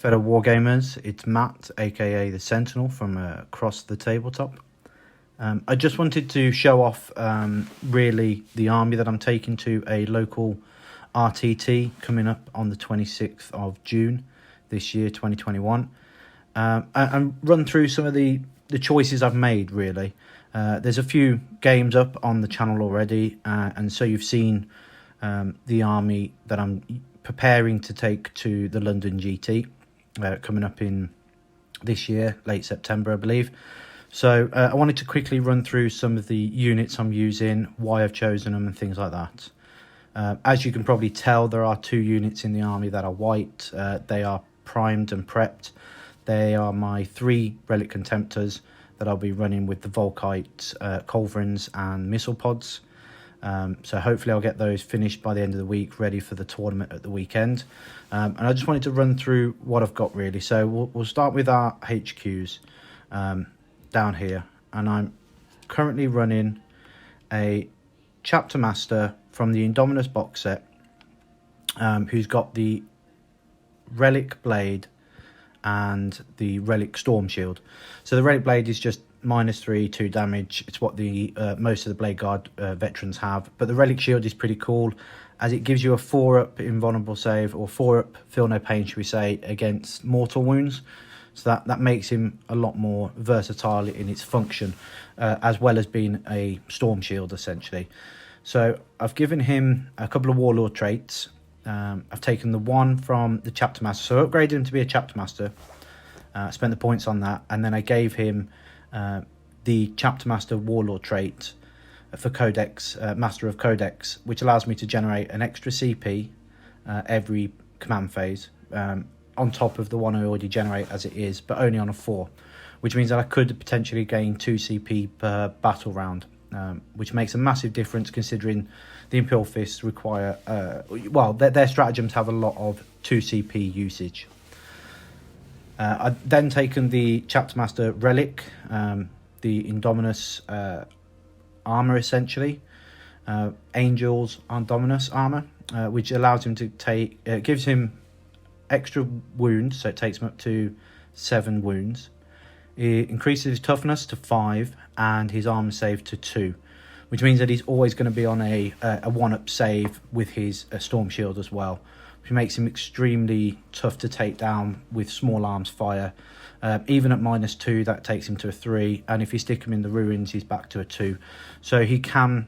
fellow wargamers, it's Matt, aka the Sentinel from across the tabletop. I just wanted to show off really the army that I'm taking to a local RTT coming up on the 26th of June this year, 2021, and run through some of the choices I've made really. There's a few games up on the channel already, and so you've seen the army that I'm preparing to take to the London GT coming up in this year, late September I believe. So I wanted to quickly run through some of the units I'm using, why I've chosen them and things like that. As you can probably tell, there are two units in the army that are white. They are primed and prepped. They are my 3 Relic Contemptors that I'll be running with the Volkite, Culverins and Missile Pods. So hopefully I'll get those finished by the end of the week, ready for the tournament at the weekend. And I just wanted to run through what I've got really. So we'll start with our HQs down here. And I'm currently running a Chapter Master from the Indominus box set, who's got the Relic Blade and the Relic Storm Shield. So the Relic Blade is just -3, 2 damage. It's what the most of the Blade Guard veterans have. But the Relic Shield is pretty cool, as it gives you a 4-up invulnerable save, or 4-up feel no pain, should we say, against mortal wounds. So that makes him a lot more versatile in its function, as well as being a Storm Shield essentially. So I've given him a couple of Warlord traits. I've taken the one from the Chapter Master, so I upgraded him to be a Chapter Master. Spent the points on that, and then I gave him the Chapter Master Warlord trait for Codex, Master of Codex, which allows me to generate an extra CP every command phase, on top of the one I already generate as it is, but only on a 4, which means that I could potentially gain 2 CP per battle round, which makes a massive difference considering the Imperial Fists require, well, their stratagems have a lot of 2 CP usage. I've then taken the Chapter Master Relic, the Indominus armor essentially, Angels Indominus armor, which allows him to take, gives him extra wounds, so it takes him up to 7 wounds. It increases his toughness to 5 and his armor save to 2, which means that he's always going to be on a 1-up save with his Storm Shield as well, which makes him extremely tough to take down with small arms fire. Even at -2, that takes him to a 3, and if you stick him in the ruins, he's back to a 2. So he can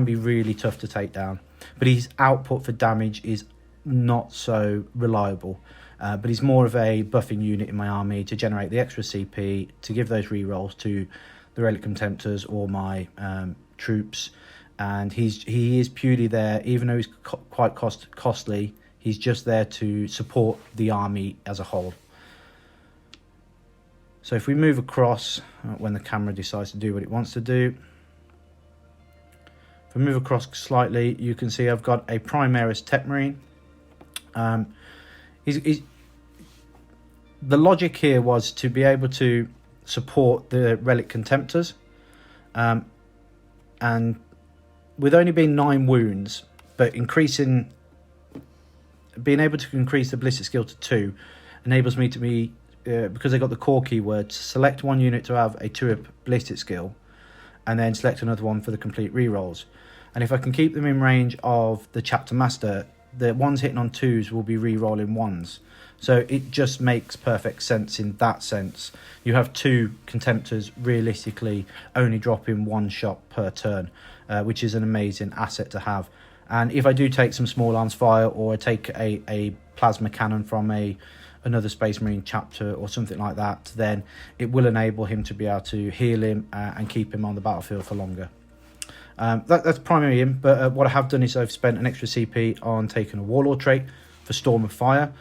be really tough to take down, but his output for damage is not so reliable. But he's more of a buffing unit in my army to generate the extra CP, to give those rerolls to the Relic Contemptors or my troops. And he is purely there, even though he's quite costly, he's just there to support the army as a whole. So if we move across, when the camera decides to do what it wants to do, if we move across slightly, you can see I've got a Primaris Techmarine. The logic here was to be able to support the Relic Contemptors, and with only being 9 wounds, but being able to increase the ballistic skill to 2 enables me to be, because I got the core keyword, to select one unit to have a 2-up ballistic skill, and then select another one for the complete rerolls. And if I can keep them in range of the Chapter Master, the ones hitting on 2s will be re-rolling 1s. So it just makes perfect sense in that sense. You have 2 Contemptors realistically only dropping 1 shot per turn, which is an amazing asset to have. And if I do take some small arms fire, or I take a plasma cannon from another Space Marine chapter or something like that, then it will enable him to be able to heal him and keep him on the battlefield for longer. That's primarily him, but what I have done is I've spent an extra CP on taking a Warlord trait for Storm of Fire,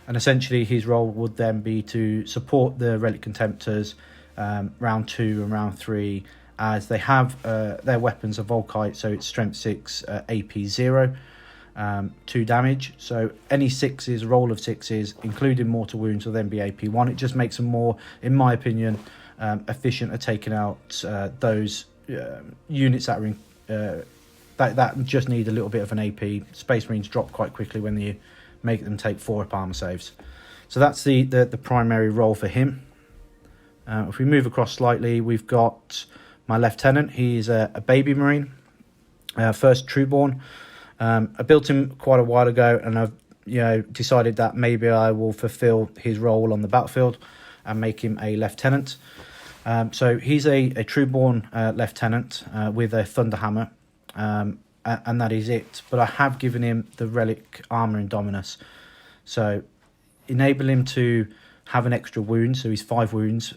and essentially his role would then be to support the Relic Contemptors round 2 and round 3, as they have their weapons are Volkite, so it's strength 6, AP 0, 2 damage. So any 6s, roll of 6s, including mortal wounds, will then be AP 1. It just makes them more, in my opinion, efficient at taking out those units that are in that just need a little bit of an AP. Space Marines drop quite quickly when you make them take 4-up armor saves. So that's the primary role for him. If we move across slightly, we've got my lieutenant. He's a baby marine, first trueborn. I built him quite a while ago, and I've decided that maybe I will fulfill his role on the battlefield and make him a lieutenant. So he's a trueborn lieutenant with a thunderhammer, and that is it. But I have given him the relic armor and dominus, so enable him to have an extra wound. So he's 5 wounds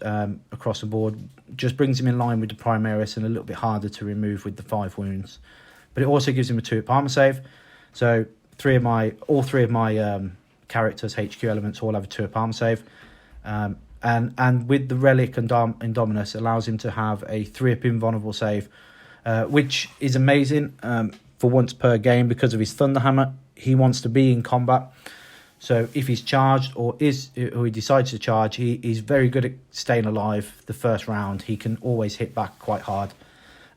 across the board. Just brings him in line with the Primaris and a little bit harder to remove with the 5 wounds. But it also gives him a 2-up armor save. So all three of my characters, HQ elements, all have a 2-up armor save. And with the Relic and Indominus, allows him to have a 3-up invulnerable save, which is amazing for once per game because of his Thunderhammer. He wants to be in combat. So if he's charged or he decides to charge, he's very good at staying alive the first round. He can always hit back quite hard.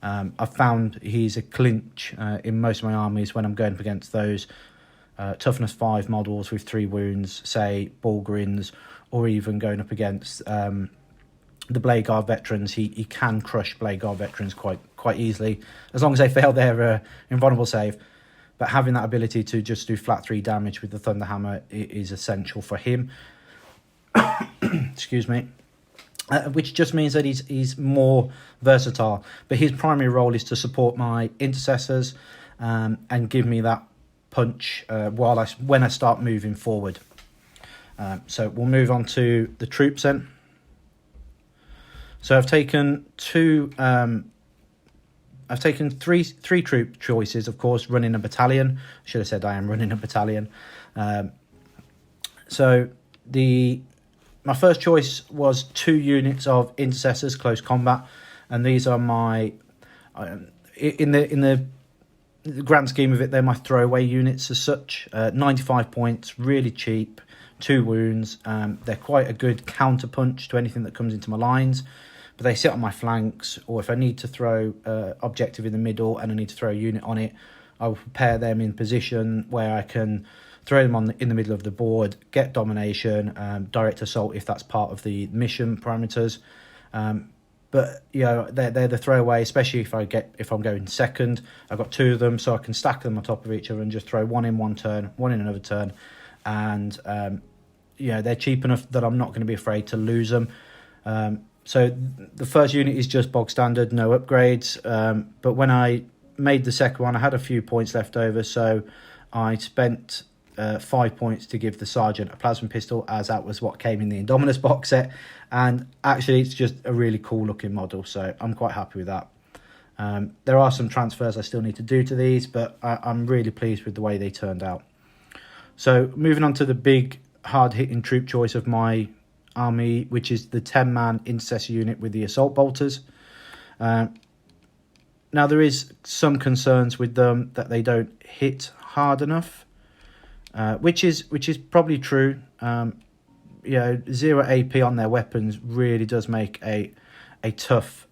I've found he's a clinch in most of my armies when I'm going up against those toughness 5 models with 3 wounds, say Bulgarins, or even going up against the Blade Guard veterans. He can crush Blade Guard veterans quite easily, as long as they fail their invulnerable save. But having that ability to just do flat 3 damage with the Thunderhammer is essential for him. Excuse me. Which just means that he's more versatile. But his primary role is to support my Intercessors and give me that punch when I start moving forward. So we'll move on to the troops then. So I've taken three troop choices, of course, running a battalion. I should have said I am running a battalion. So my first choice was 2 units of Intercessors, close combat. And these are my, in the grand scheme of it, they're my throwaway units as such. 95 points, really cheap, 2 wounds. They're quite a good counterpunch to anything that comes into my lines. But they sit on my flanks, or if I need to throw objective in the middle and I need to throw a unit on it, I will prepare them in position where I can throw them in the middle of the board, get domination, direct assault if that's part of the mission parameters. But they're the throwaway, especially if I'm going second. I've got 2 of them, so I can stack them on top of each other and just throw one in one turn, one in another turn, and they're cheap enough that I'm not going to be afraid to lose them. So the first unit is just bog standard, no upgrades. But when I made the second one, I had a few points left over, so I spent 5 points to give the sergeant a plasma pistol, as that was what came in the Indominus box set. And actually, it's just a really cool looking model, so I'm quite happy with that. There are some transfers I still need to do to these, but I'm really pleased with the way they turned out. So moving on to the big hard-hitting troop choice of my army, which is the 10-man Intercessor unit with the assault bolters. Now there is some concerns with them that they don't hit hard enough, which is probably true. 0 AP on their weapons really does make a tough.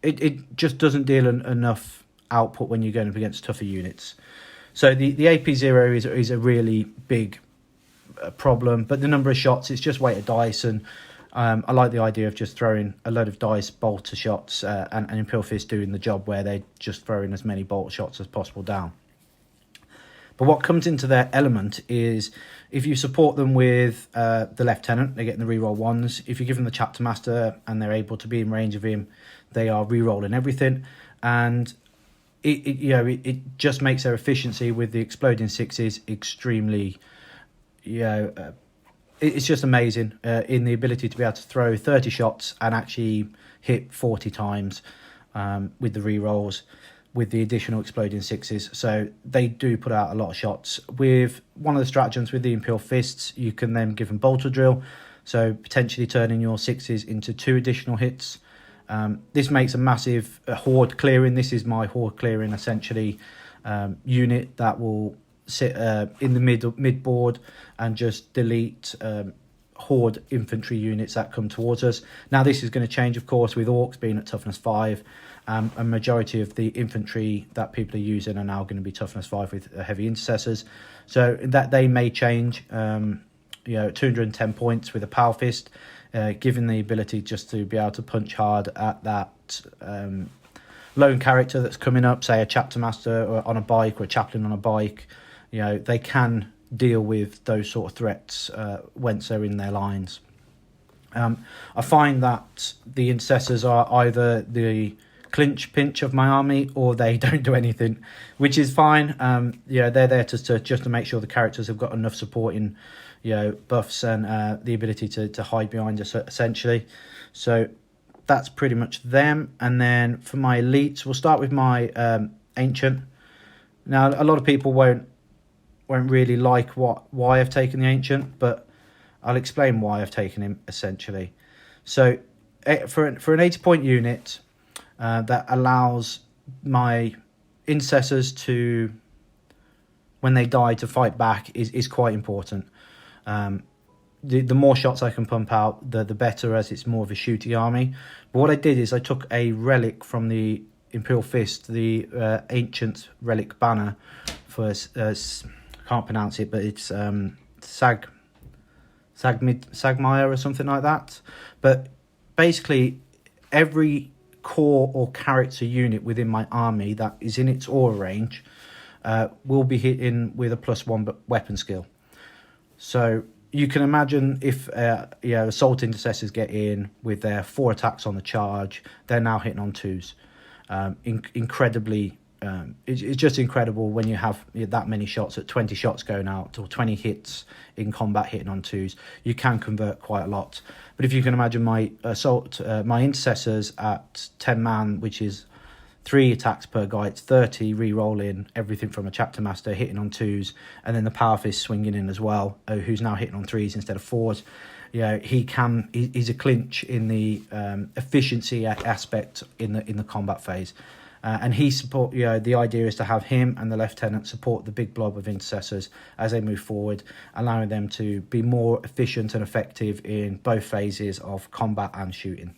It just doesn't deal enough output when you're going up against tougher units. So the AP 0 is a really big problem, but the number of shots, it's just weight of dice, and I like the idea of just throwing a load of dice bolter shots and Imperial Fist doing the job where they're just throwing as many bolt shots as possible down. But what comes into their element is if you support them with the lieutenant, they're getting the reroll 1s. If you give them the chapter master and they're able to be in range of him, they are rerolling everything, and it just makes their efficiency with the exploding 6s extremely. It's just amazing in the ability to be able to throw 30 shots and actually hit 40 times with the rerolls, with the additional exploding 6s. So they do put out a lot of shots. With one of the stratagems with the Imperial Fists, you can then give them bolter drill, so potentially turning your 6s into 2 additional hits. This makes a massive horde clearing. This is my horde clearing, essentially, unit that will sit in the mid board and just delete horde infantry units that come towards us. Now this is going to change, of course, with orcs being at toughness 5 A majority of the infantry that people are using are now going to be toughness 5 with heavy intercessors, so that they may change. 210 points with a power fist, given the ability just to be able to punch hard at that lone character that's coming up, say a chapter master or on a bike or a chaplain on a bike. They can deal with those sort of threats once they're in their lines. I find that the intercessors are either the clinch pinch of my army or they don't do anything, which is fine. They're there to just to make sure the characters have got enough supporting buffs and the ability to hide behind us, essentially. So that's pretty much them. And then for my elites, we'll start with my ancient. Now, a lot of people won't really like why I've taken the ancient, but I'll explain why I've taken him, essentially. So for an 80-point unit that allows my intercessors to, when they die, to fight back is quite important. The more shots I can pump out, the better, as it's more of a shooty army. But what I did is I took a relic from the Imperial Fist, the ancient relic banner for I can't pronounce it, but it's Sagmire or something like that. But basically, every core or character unit within my army that is in its aura range will be hitting with a +1 weapon skill. So you can imagine if assault intercessors get in with their 4 attacks on the charge, they're now hitting on 2s. Incredibly, it's just incredible when you have that many shots, at 20 shots going out or 20 hits in combat hitting on 2s. You can convert quite a lot. But if you can imagine my my intercessors at 10 man, which is 3 attacks per guy, it's 30 re-rolling, everything from a chapter master hitting on 2s, and then the power fist swinging in as well, who's now hitting on 3s instead of 4s. He's a clinch in the efficiency aspect in the combat phase, and he support. The idea is to have him and the lieutenant support the big blob of intercessors as they move forward, allowing them to be more efficient and effective in both phases of combat and shooting.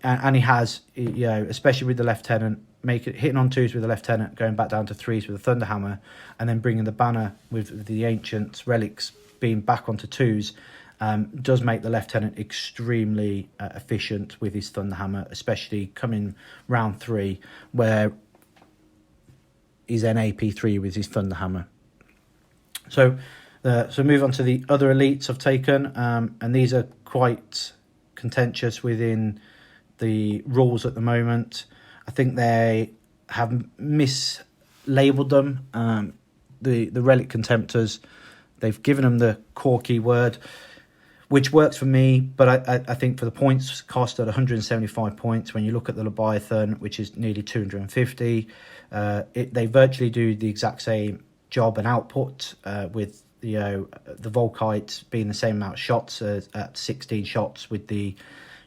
And he has, especially with the lieutenant, hitting on 2s with the lieutenant, going back down to 3s with the Thunderhammer, and then bringing the banner with the ancient relics being back onto 2s, does make the lieutenant extremely efficient with his Thunderhammer, especially coming round 3, where he's an AP3 with his Thunderhammer. So move on to the other elites I've taken, and these are quite contentious within the rules at the moment. I think they have mislabeled them. The Relic Contemptors, they've given them the core keyword, which works for me, but I think for the points cost at 175 points, when you look at the Leviathan, which is nearly 250, they virtually do the exact same job and output, with the Volkite being the same amount of shots at 16 shots with the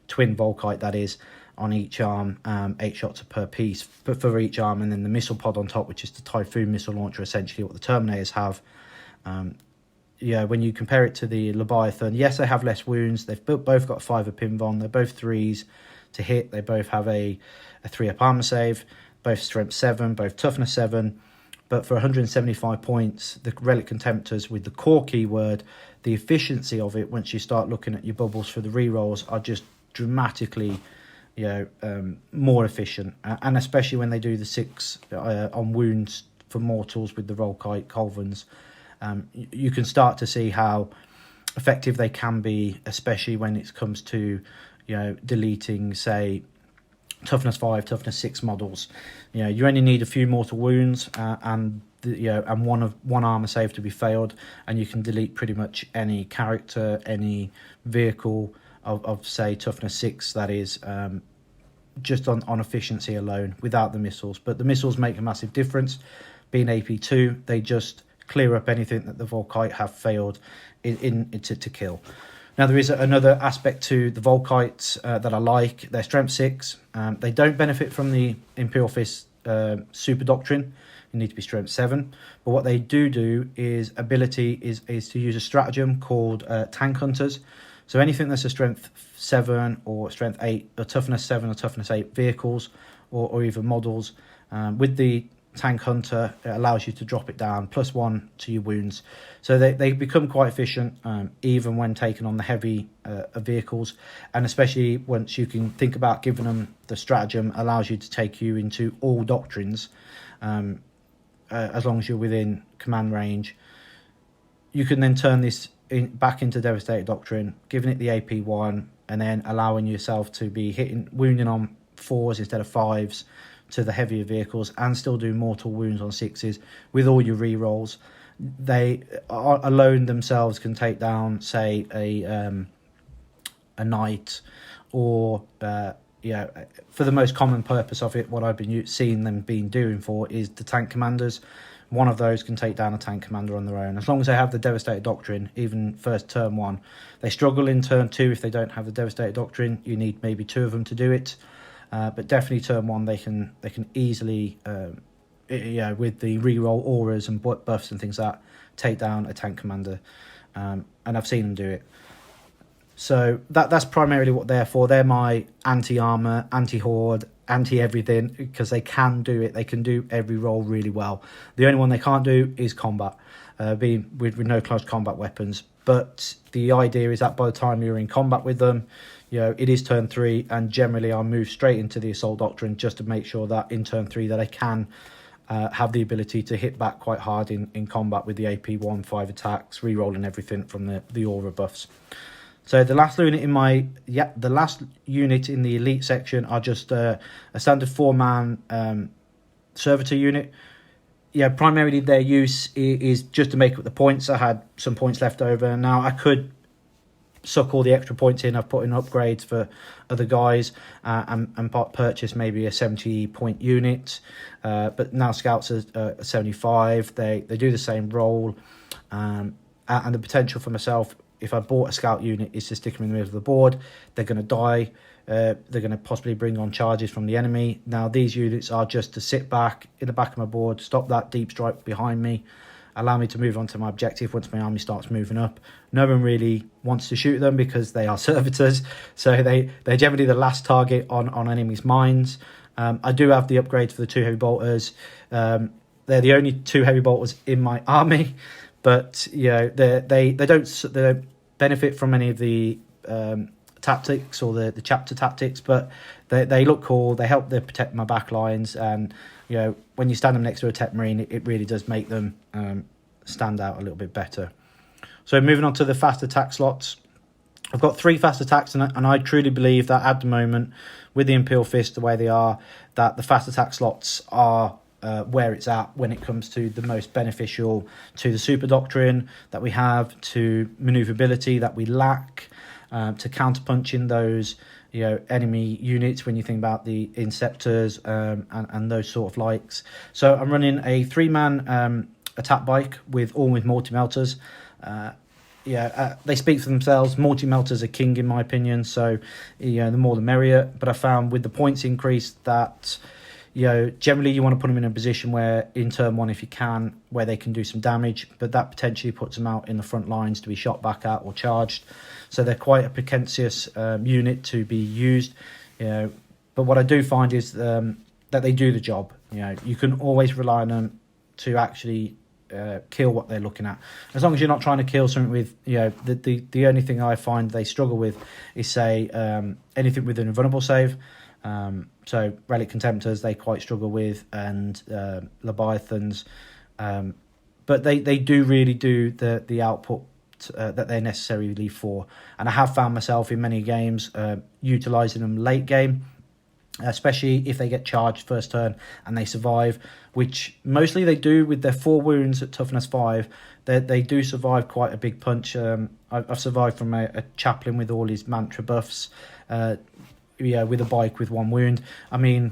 twin Volkite, that is, on each arm, 8 shots per piece for each arm, and then the missile pod on top, which is the Typhoon missile launcher, essentially what the Terminators have. When you compare it to the Leviathan, yes, they have less wounds. They've both got 5 of Pinvon. They're both 3s to hit. They both have a 3-up armor save, both strength 7, both toughness 7. But for 175 points, the Relic Contemptors with the core keyword, the efficiency of it, once you start looking at your bubbles for the rerolls, are just dramatically more efficient, and especially when they do the 6 on wounds for mortals with the Volkite Colvins, you can start to see how effective they can be, especially when it comes to deleting, say, toughness 5, toughness 6 models. You only need a few mortal wounds and one armor save to be failed, and you can delete pretty much any character, any vehicle of say toughness 6, that is, just on efficiency alone, without the missiles. But the missiles make a massive difference. Being AP2, they just clear up anything that the Volkite have failed to kill. Now, there is another aspect to the Volkites that I like. They're strength 6. They don't benefit from the Imperial Fist super doctrine. You need to be strength 7. But what they do is ability is to use a stratagem called tank hunters. So anything that's a strength 7 or strength 8, a toughness 7 or toughness 8 vehicles or even models, with the Tank Hunter, it allows you to drop it down +1 to your wounds. So they become quite efficient, even when taken on the heavy vehicles, and especially once you can think about giving them the stratagem, allows you to take you into all doctrines, as long as you're within command range. You can then turn this back into Devastator Doctrine, giving it the AP 1, and then allowing yourself to be wounding on 4s instead of 5s to the heavier vehicles, and still do mortal wounds on 6s with all your re-rolls. They alone themselves can take down, say, a knight, or for the most common purpose of it, what I've been seeing them being doing for is the tank commanders. One of those can take down a tank commander on their own, as long as they have the Devastator Doctrine. Even first turn 1, they struggle in turn 2 if they don't have the Devastator Doctrine. You need maybe 2 of them to do it. But definitely turn 1 they can easily, with the reroll auras and buffs and things like that, take down a tank commander, and I've seen them do it. So that's primarily what they're for. They're my anti-armor, anti-horde, anti-everything, because they can do it. They can do every role really well. The only one they can't do is combat, being with no close combat weapons. But the idea is that by the time you're in combat with them, it is turn 3, and generally I'll move straight into the Assault Doctrine just to make sure that in turn 3 that I can have the ability to hit back quite hard in combat with the AP 1, 5 attacks, re-rolling everything from the aura buffs. So the last unit in the elite section are just a standard 4-man servitor unit. Primarily their use is just to make up the points. I had some points left over. Now I could suck all the extra points in. I've put in upgrades for other guys, and purchase maybe a 70-point unit. But now scouts are 75. They do the same role, and the potential for myself, if I bought a scout unit, is to stick them in the middle of the board. They're going to die. They're going to possibly bring on charges from the enemy. Now, these units are just to sit back in the back of my board, stop that deep strike behind me, allow me to move on to my objective once my army starts moving up. No one really wants to shoot them because they are servitors, so they're generally the last target on enemies' minds. I do have the upgrades for the 2 heavy bolters. They're the only 2 heavy bolters in my army, but they don't benefit from any of the tactics or the chapter tactics, but they look cool. They help to protect my back lines, and when you stand them next to a Techmarine, it really does make them stand out a little bit better. So moving on to the fast attack slots, I've got 3 fast attacks, and I truly believe that at the moment, with the Imperial Fist the way they are, that the fast attack slots are where it's at when it comes to the most beneficial to the super doctrine that we have, to maneuverability that we lack, to counterpunching those enemy units when you think about the Intercessors and those sort of likes. So I'm running a 3-man attack bike with multi-melters. They speak for themselves. Multi-melters are king in my opinion, so the more the merrier. But I found with the points increase that generally you want to put them in a position where in turn 1, if you can, where they can do some damage, but that potentially puts them out in the front lines to be shot back at or charged. So they're quite a precocious unit to be used. But what I do find is that they do the job. You can always rely on them to actually kill what they're looking at, as long as you're not trying to kill something with the only thing I find they struggle with is, say, anything with an invulnerable save. So Relic Contemptors they quite struggle with, and Leviathans, but they do really do the output that they're necessarily for. And I have found myself in many games utilising them late game, especially if they get charged first turn and they survive, which mostly they do with their 4 wounds at toughness 5. They do survive quite a big punch. I've survived from a chaplain with all his mantra buffs, with a bike with 1 wound. I mean,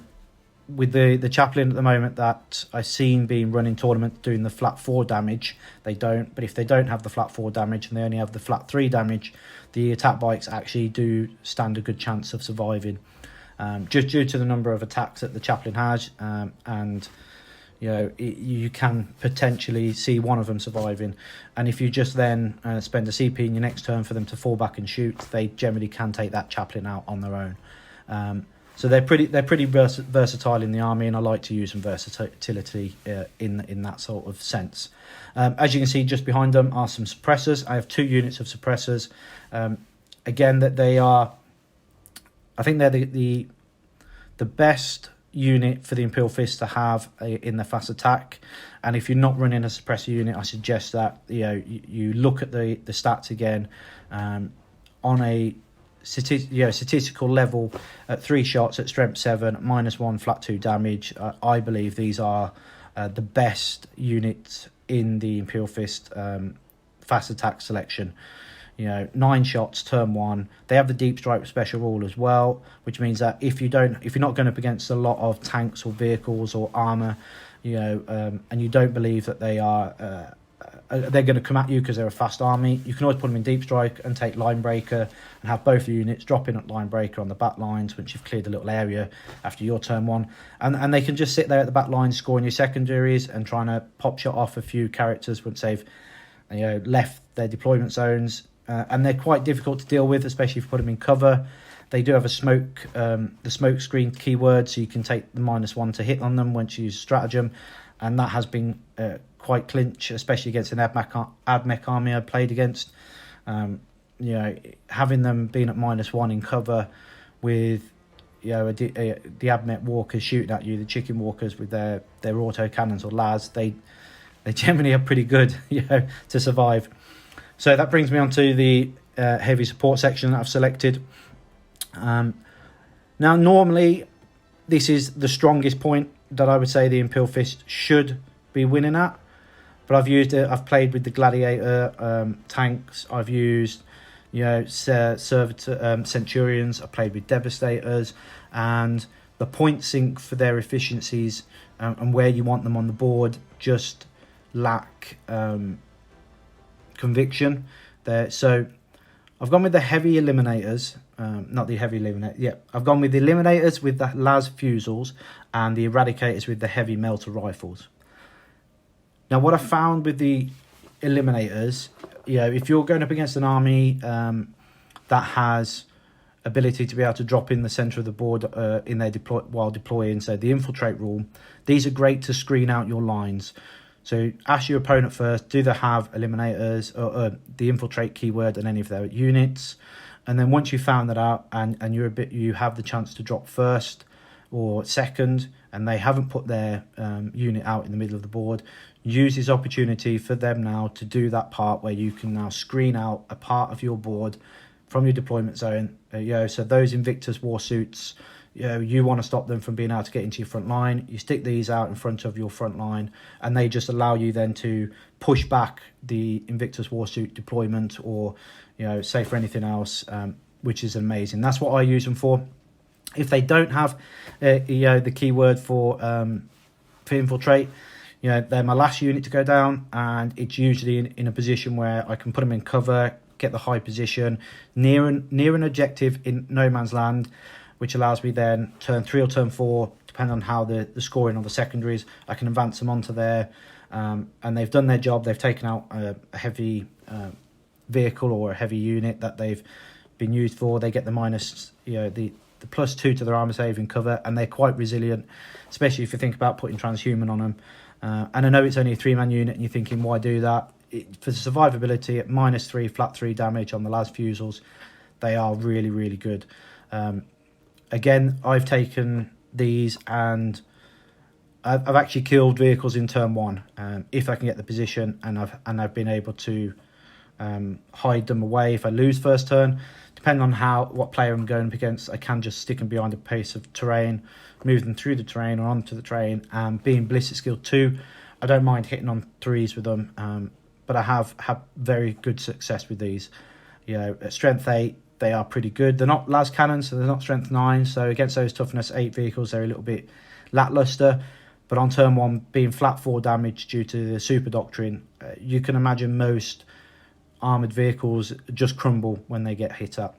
with the chaplain at the moment that I've seen being run in tournament doing the flat 4 damage, they don't. But if they don't have the flat 4 damage and they only have the flat 3 damage, the attack bikes actually do stand a good chance of surviving, just due to the number of attacks that the chaplain has, and you can potentially see one of them surviving. And if you just then spend a CP in your next turn for them to fall back and shoot, they generally can take that chaplain out on their own. So they're pretty versatile in the army, and I like to use some versatility in that sort of sense. As you can see, just behind them are some suppressors. I have 2 units of suppressors. Again, that they are, I think they're the best unit for the Imperial Fist to have in the fast attack. And if you're not running a suppressor unit, I suggest that you look at the stats again on a statistical level at 3 shots at strength 7, -1 flat 2 damage. I believe these are the best units in the Imperial Fist fast attack selection. 9 shots turn 1. They have the deep strike special rule as well, which means that if you're not going up against a lot of tanks or vehicles or armor, and you don't believe that they're going to come at you because they're a fast army, you can always put them in deep strike and take line breaker and have both units drop in at line breaker on the back lines once you've cleared a little area after your turn 1, and they can just sit there at the back line scoring your secondaries and trying to pop shot off a few characters once they've left their deployment zones. And they're quite difficult to deal with, especially if you put them in cover. They do have the smoke screen keyword, so you can take the -1 to hit on them once you use stratagem, and that has been quite clinch, especially against an AdMech army I played against. Having them being at -1 in cover with the AdMech walkers shooting at you, the chicken walkers with their auto cannons or las, they generally are pretty good to survive. So that brings me on to the heavy support section that I've selected. Now, normally, this is the strongest point that I would say the Imperial Fist should be winning at. But I've used it. I've played with the Gladiator tanks. I've used, Servitor Centurions. I've played with Devastators. And the point sync for their efficiencies and where you want them on the board just lack conviction there. So I've gone with the heavy Eliminators, not the heavy Eliminator. Yeah, I've gone with the Eliminators with the las fusils and the Eradicators with the heavy melter rifles. Now, what I found with the Eliminators, if you're going up against an army that has ability to be able to drop in the center of the board in their while deploying, so the infiltrate rule, these are great to screen out your lines. So ask your opponent first, do they have Eliminators or the infiltrate keyword and any of their units? And then once you've found that out and you have the chance to drop first or second, and they haven't put their unit out in the middle of the board, use this opportunity for them now to do that part where you can now screen out a part of your board from your deployment zone. So those Invictus warsuits, you want to stop them from being able to get into your front line. You stick these out in front of your front line, and they just allow you then to push back the Invictus warsuit deployment, or say for anything else, which is amazing. That's what I use them for. If they don't have the keyword for infiltrate, they're my last unit to go down, and it's usually in a position where I can put them in cover, get the high position near an objective in no man's land, which allows me then turn 3 or turn 4, depending on how the scoring on the secondaries, I can advance them onto there, and they've done their job. They've taken out a heavy vehicle or a heavy unit that they've been used for. They get the minus, the +2 to their armor saving cover, and they're quite resilient, especially if you think about putting transhuman on them. And I know it's only a 3-man unit, and you're thinking, why do that? For survivability at -3 flat 3 damage on the las fusils, they are really, really good. Again, I've taken these and I've actually killed vehicles in turn 1 if I can get the position, and I've been able to hide them away. If I lose first turn, depending on what player I'm going up against, I can just stick them behind a piece of terrain, move them through the terrain or onto the terrain, and being ballistic skill 2, I don't mind hitting on 3s with them, but I have had very good success with these. At strength 8, they are pretty good. They're not las cannons, so they're not strength 9, so against those toughness 8 vehicles, they're a little bit lackluster. But on turn 1, being flat 4 damage due to the super doctrine, you can imagine most armoured vehicles just crumble when they get hit up.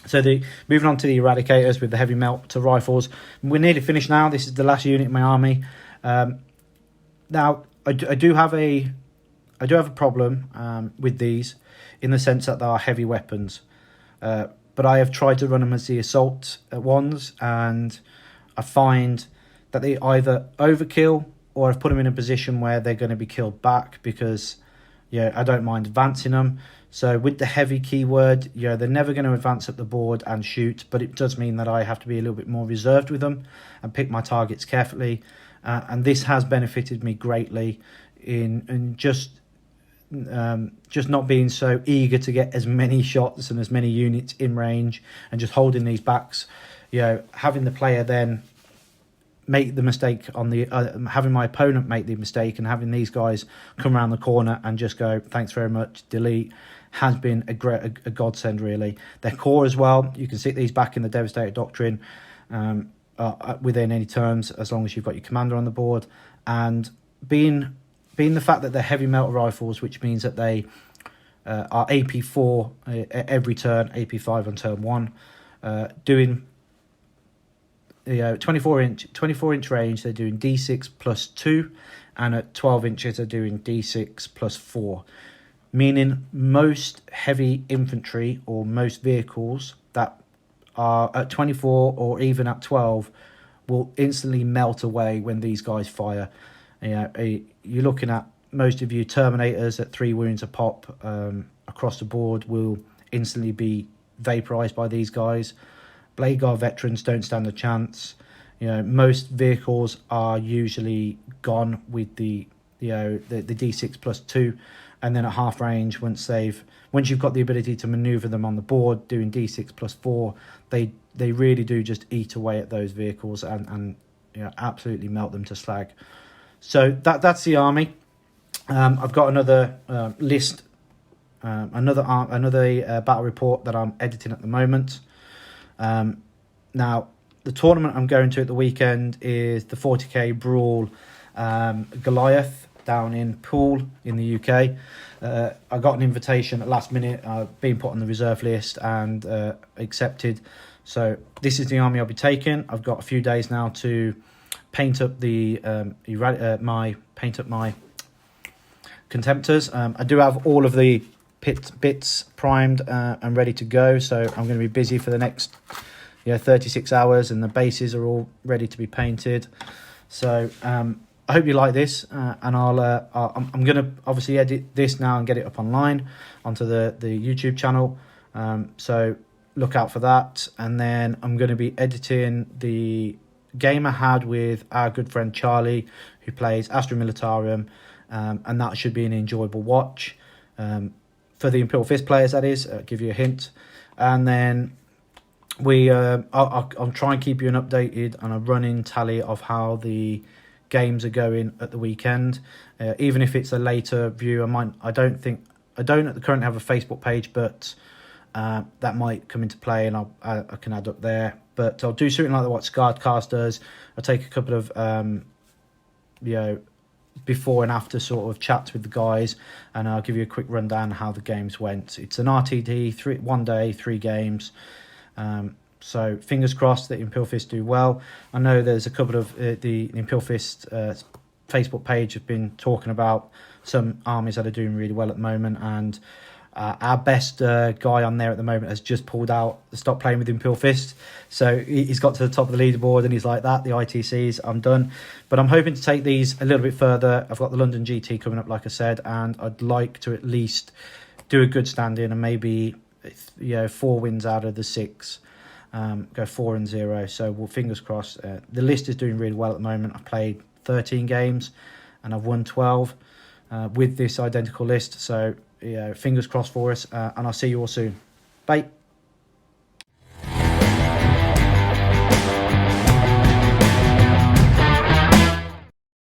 So moving on to the Eradicators with the heavy melter rifles. We're nearly finished now. This is the last unit in my army. Now, I do have a problem with these, in the sense that they are heavy weapons. But I have tried to run them as the assault ones, and I find that they either overkill, or I've put them in a position where they're going to be killed back, because I don't mind advancing them. So with the heavy keyword, they're never going to advance up the board and shoot, but it does mean that I have to be a little bit more reserved with them and pick my targets carefully. And this has benefited me greatly in just not being so eager to get as many shots and as many units in range, and just holding these backs. Having the player then make the mistake on the having my opponent make the mistake, and having these guys come around the corner and just go, thanks very much, delete, has been a godsend, really. Their core as well, you can sit these back in the Devastator Doctrine within any terms, as long as you've got your commander on the board. And being the fact that they're heavy melter rifles, which means that they are AP4 every turn, AP5 on turn 1, doing 24 inch range, they're doing D6 plus 2, and at 12 inches they're doing D6 plus 4, meaning most heavy infantry or most vehicles that are at 24 or even at 12 will instantly melt away when these guys fire. You're looking at most of you Terminators at 3 wounds a pop across the board will instantly be vaporized by these guys. Blade Guard veterans don't stand a chance. Most vehicles are usually gone with the D6 plus 2, and then at half range, once you've got the ability to maneuver them on the board doing D6 plus 4, they really do just eat away at those vehicles and absolutely melt them to slag. So that's the army. I've got another list, another battle report that I'm editing at the moment. Now, the tournament I'm going to at the weekend is the 40k Brawl Goliath down in Poole in the UK. I got an invitation at last minute, being put on the reserve list and accepted. So this is the army I'll be taking. I've got a few days now to paint up my Contemptors. I do have all of the bits primed and ready to go, so I'm going to be busy for the next 36 hours, and the bases are all ready to be painted. So I hope you like this, and I'm going to obviously edit this now and get it up online onto the YouTube channel. So look out for that. And then I'm going to be editing the game I had with our good friend Charlie, who plays Astra Militarum, and that should be an enjoyable watch for the Imperial Fist players, that is. Give you a hint. And then I'll try and keep you updated on a running tally of how the games are going at the weekend. Even if it's a later view, I don't at the current have a Facebook page, but that might come into play, and I can add up there. But I'll do something like what Scarcast does. I'll take a couple of before and after sort of chats with the guys, and I'll give you a quick rundown of how the games went. It's an RTD, 1 day, 3 games. So fingers crossed that Imperial Fist do well. I know there's a couple of the Imperial Fist Facebook page have been talking about some armies that are doing really well at the moment, and our best guy on there at the moment has just pulled out, stopped playing with Imperial Fist. So he's got to the top of the leaderboard and he's like, that, the ITCs, I'm done. But I'm hoping to take these a little bit further. I've got the London GT coming up, like I said, and I'd like to at least do a good stand-in and maybe 4 wins out of the 6. Go 4-0. So well, fingers crossed. The list is doing really well at the moment. I've played 13 games and I've won 12 with this identical list. So fingers crossed for us, and I'll see you all soon. Bye.